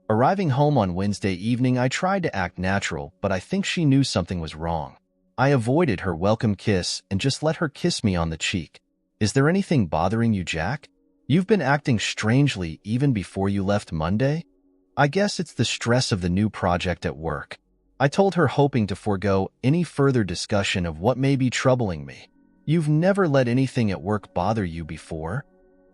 Arriving home on Wednesday evening, I tried to act natural, but I think she knew something was wrong. I avoided her welcome kiss and just let her kiss me on the cheek. Is there anything bothering you, Jack? You've been acting strangely even before you left Monday? I guess it's the stress of the new project at work. I told her, hoping to forego any further discussion of what may be troubling me. You've never let anything at work bother you before?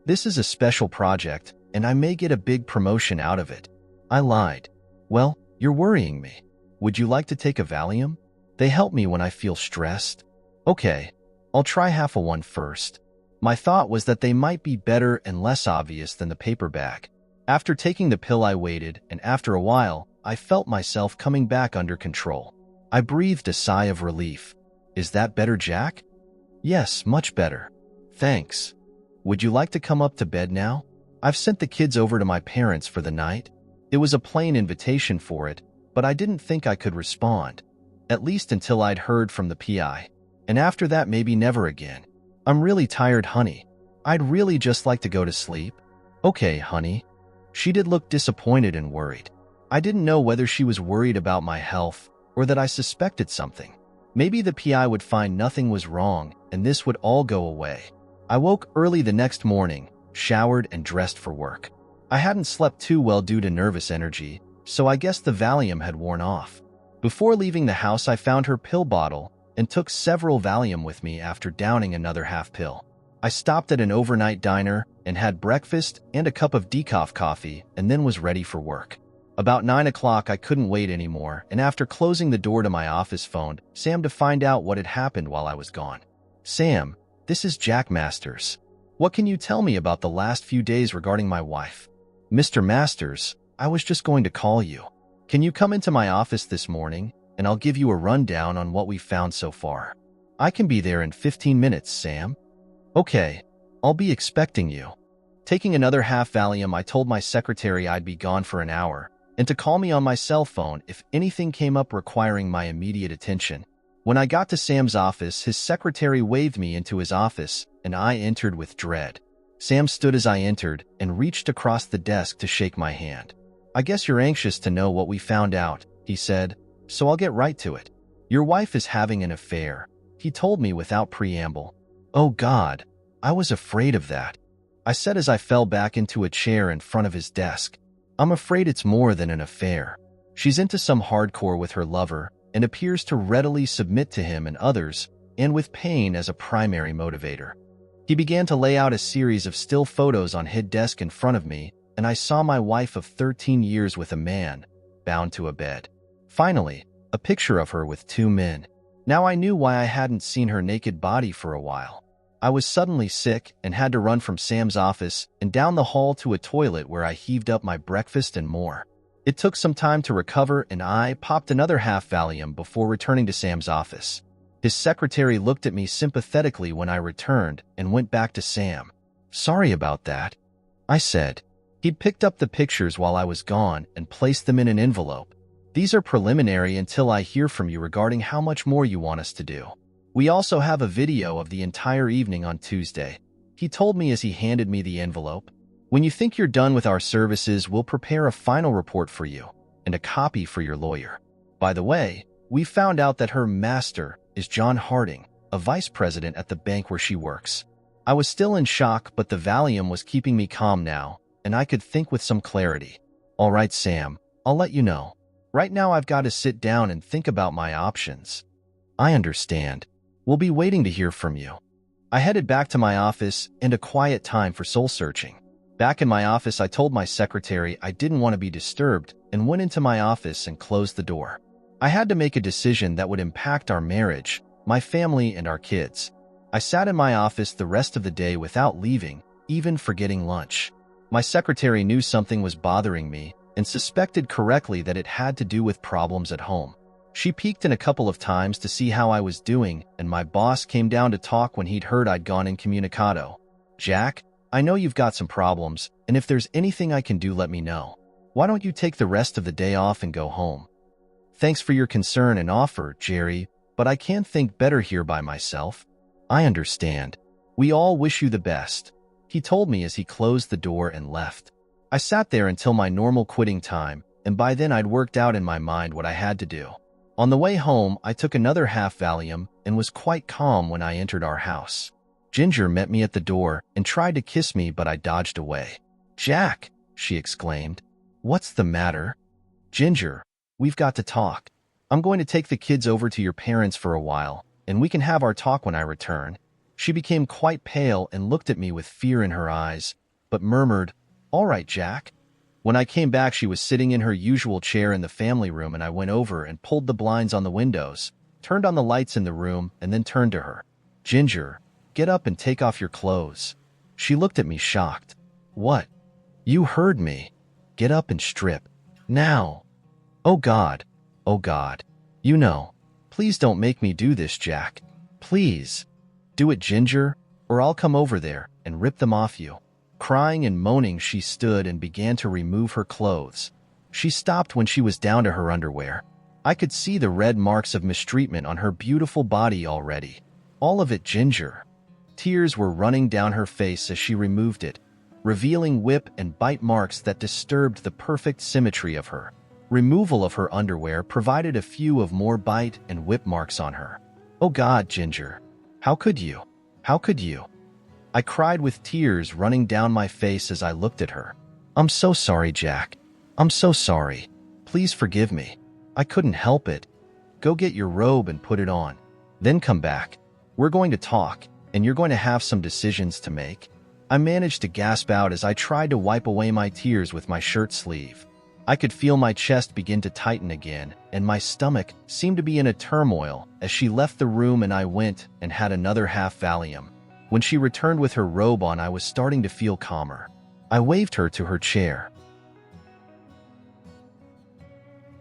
This is a special project, and I may get a big promotion out of it. I lied. Well, you're worrying me. Would you like to take a Valium? They help me when I feel stressed. Okay, I'll try half a one first. My thought was that they might be better and less obvious than the paper bag. After taking the pill, I waited, and after a while, I felt myself coming back under control. I breathed a sigh of relief. Is that better, Jack? Yes, much better. Thanks. Would you like to come up to bed now? I've sent the kids over to my parents for the night. It was a plain invitation for it, but I didn't think I could respond. At least until I'd heard from the PI. And after that, maybe never again. I'm really tired, honey. I'd really just like to go to sleep. Okay, honey. She did look disappointed and worried. I didn't know whether she was worried about my health or that I suspected something. Maybe the PI would find nothing was wrong and this would all go away. I woke early the next morning, showered and dressed for work. I hadn't slept too well due to nervous energy, so I guess the Valium had worn off. Before leaving the house, I found her pill bottle and took several Valium with me after downing another half pill. I stopped at an overnight diner and had breakfast and a cup of decaf coffee and then was ready for work. About 9 o'clock, I couldn't wait anymore, and after closing the door to my office, phoned Sam to find out what had happened while I was gone. Sam, this is Jack Masters. What can you tell me about the last few days regarding my wife? Mr. Masters, I was just going to call you. Can you come into my office this morning, and I'll give you a rundown on what we've found so far. I can be there in 15 minutes, Sam. Okay, I'll be expecting you. Taking another half Valium, I told my secretary I'd be gone for an hour, and to call me on my cell phone if anything came up requiring my immediate attention. When I got to Sam's office, his secretary waved me into his office, and I entered with dread. Sam stood as I entered and reached across the desk to shake my hand. I guess you're anxious to know what we found out, he said, so I'll get right to it. Your wife is having an affair, he told me without preamble. Oh God, I was afraid of that, I said as I fell back into a chair in front of his desk. I'm afraid it's more than an affair. She's into some hardcore with her lover and appears to readily submit to him and others, and with pain as a primary motivator. He began to lay out a series of still photos on his desk in front of me, and I saw my wife of 13 years with a man, bound to a bed. Finally, a picture of her with 2 men. Now I knew why I hadn't seen her naked body for a while. I was suddenly sick and had to run from Sam's office and down the hall to a toilet where I heaved up my breakfast and more. It took some time to recover, and I popped another half Valium before returning to Sam's office. His secretary looked at me sympathetically when I returned and went back to Sam. Sorry about that, I said. He'd picked up the pictures while I was gone and placed them in an envelope. These are preliminary until I hear from you regarding how much more you want us to do. We also have a video of the entire evening on Tuesday, he told me as he handed me the envelope. When you think you're done with our services, we'll prepare a final report for you and a copy for your lawyer. By the way, we found out that her master is John Harding, a vice president at the bank where she works. I was still in shock, but the Valium was keeping me calm now, and I could think with some clarity. All right, Sam, I'll let you know. Right now I've got to sit down and think about my options. I understand. We'll be waiting to hear from you. I headed back to my office and a quiet time for soul searching. Back in my office, I told my secretary I didn't want to be disturbed and went into my office and closed the door. I had to make a decision that would impact our marriage, my family, and our kids. I sat in my office the rest of the day without leaving, even forgetting lunch. My secretary knew something was bothering me and suspected correctly that it had to do with problems at home. She peeked in a couple of times to see how I was doing, and my boss came down to talk when he'd heard I'd gone incommunicado. Jack, I know you've got some problems, and if there's anything I can do, let me know. Why don't you take the rest of the day off and go home? Thanks for your concern and offer, Jerry, but I can't think better here by myself. I understand. We all wish you the best, he told me as he closed the door and left. I sat there until my normal quitting time, and by then I'd worked out in my mind what I had to do. On the way home, I took another half Valium and was quite calm when I entered our house. Ginger met me at the door and tried to kiss me, but I dodged away. "Jack," she exclaimed. "What's the matter?" "Ginger, we've got to talk. I'm going to take the kids over to your parents for a while, and we can have our talk when I return." She became quite pale and looked at me with fear in her eyes, but murmured, "All right, Jack." When I came back, she was sitting in her usual chair in the family room, and I went over and pulled the blinds on the windows, turned on the lights in the room, and then turned to her. "Ginger, get up and take off your clothes." She looked at me shocked. "What? You heard me. Get up and strip. Now." "Oh God. Oh God. You know. Please don't make me do this, Jack. Please. Do it, Ginger, or I'll come over there and rip them off you." Crying and moaning, she stood and began to remove her clothes. She stopped when she was down to her underwear. I could see the red marks of mistreatment on her beautiful body already. All of it, Ginger. Tears were running down her face as she removed it, revealing whip and bite marks that disturbed the perfect symmetry of her. Removal of her underwear provided a few of more bite and whip marks on her. "Oh God, Ginger. How could you? How could you?" I cried with tears running down my face as I looked at her. "I'm so sorry, Jack. I'm so sorry. Please forgive me. I couldn't help it. Go get your robe and put it on. Then come back. We're going to talk, and you're going to have some decisions to make." I managed to gasp out as I tried to wipe away my tears with my shirt sleeve. I could feel my chest begin to tighten again, and my stomach seemed to be in a turmoil as she left the room and I went and had another half Valium. When she returned with her robe on, I was starting to feel calmer. I waved her to her chair.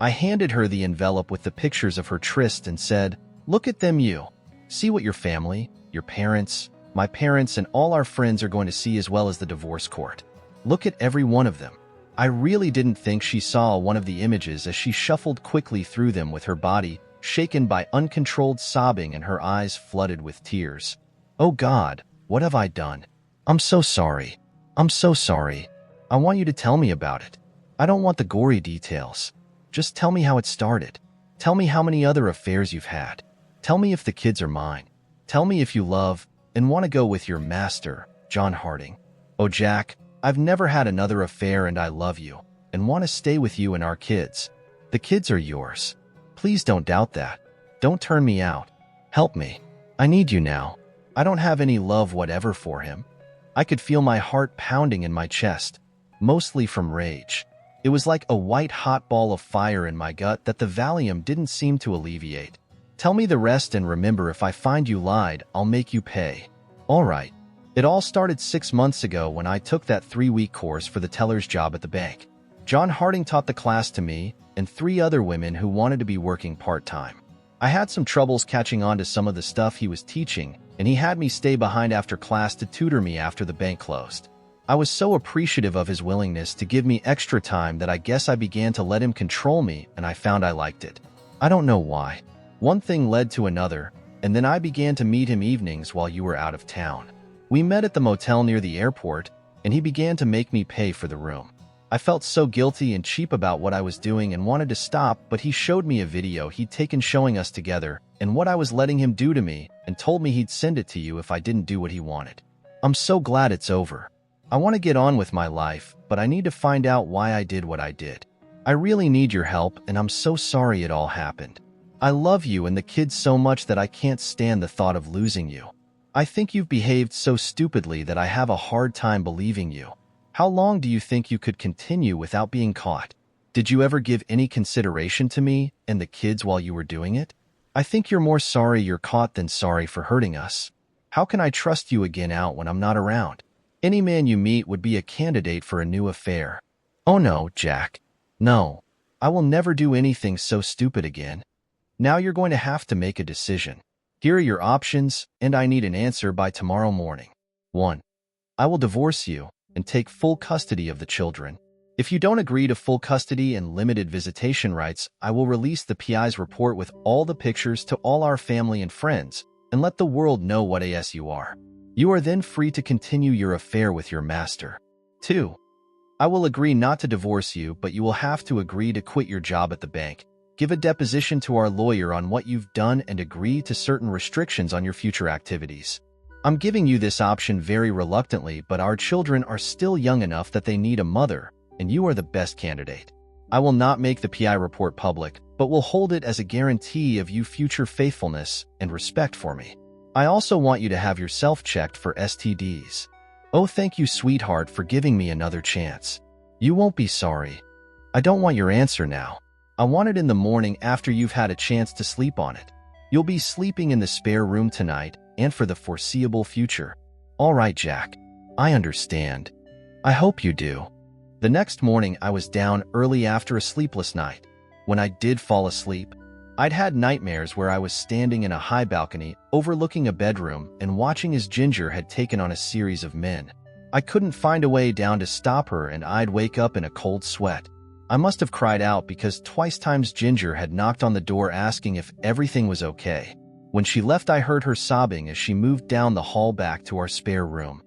I handed her the envelope with the pictures of her tryst and said, "Look at them, you. See what your family, your parents, my parents, and all our friends are going to see, as well as the divorce court. Look at every one of them." I really didn't think she saw one of the images as she shuffled quickly through them with her body shaken by uncontrolled sobbing and her eyes flooded with tears. "Oh God, what have I done? I'm so sorry. I'm so sorry. I want you to tell me about it. I don't want the gory details. Just tell me how it started. Tell me how many other affairs you've had. Tell me if the kids are mine. Tell me if you love and want to go with your master, John Harding. Oh Jack, I've never had another affair, and I love you and want to stay with you and our kids. The kids are yours. Please don't doubt that. Don't turn me out. Help me. I need you now. I don't have any love whatever for him." I could feel my heart pounding in my chest, mostly from rage. It was like a white-hot ball of fire in my gut that the Valium didn't seem to alleviate. "Tell me the rest, and remember, if I find you lied, I'll make you pay." "All right." It all started 6 months ago when I took that 3-week course for the teller's job at the bank. John Harding taught the class to me and 3 other women who wanted to be working part-time. I had some troubles catching on to some of the stuff he was teaching, and he had me stay behind after class to tutor me after the bank closed. I was so appreciative of his willingness to give me extra time that I guess I began to let him control me, and I found I liked it. I don't know why. One thing led to another, and then I began to meet him evenings while you were out of town. We met at the motel near the airport, and he began to make me pay for the room. I felt so guilty and cheap about what I was doing and wanted to stop, but he showed me a video he'd taken showing us together and what I was letting him do to me, and told me he'd send it to you if I didn't do what he wanted. I'm so glad it's over. I want to get on with my life, but I need to find out why I did what I did. I really need your help, and I'm so sorry it all happened. I love you and the kids so much that I can't stand the thought of losing you. I think you've behaved so stupidly that I have a hard time believing you. How long do you think you could continue without being caught? Did you ever give any consideration to me and the kids while you were doing it? I think you're more sorry you're caught than sorry for hurting us. How can I trust you again out when I'm not around? Any man you meet would be a candidate for a new affair. Oh no, Jack. No. I will never do anything so stupid again. Now you're going to have to make a decision. Here are your options, and I need an answer by tomorrow morning. 1. I will divorce you and take full custody of the children. If you don't agree to full custody and limited visitation rights, I will release the PI's report with all the pictures to all our family and friends and let the world know what ass you are. You are then free to continue your affair with your master. 2. I will agree not to divorce you, but you will have to agree to quit your job at the bank. Give a deposition to our lawyer on what you've done and agree to certain restrictions on your future activities. I'm giving you this option very reluctantly, but our children are still young enough that they need a mother, and you are the best candidate. I will not make the PI report public, but will hold it as a guarantee of your future faithfulness and respect for me. I also want you to have yourself checked for STDs. Oh, thank you, sweetheart, for giving me another chance. You won't be sorry. I don't want your answer now. I want it in the morning after you've had a chance to sleep on it. You'll be sleeping in the spare room tonight and for the foreseeable future. All right, Jack. I understand. I hope you do. The next morning, I was down early after a sleepless night. When I did fall asleep, I'd had nightmares where I was standing in a high balcony overlooking a bedroom and watching as Ginger had taken on a series of men. I couldn't find a way down to stop her, and I'd wake up in a cold sweat. I must have cried out because twice times Ginger had knocked on the door asking if everything was okay. When she left, I heard her sobbing as she moved down the hall back to our spare room.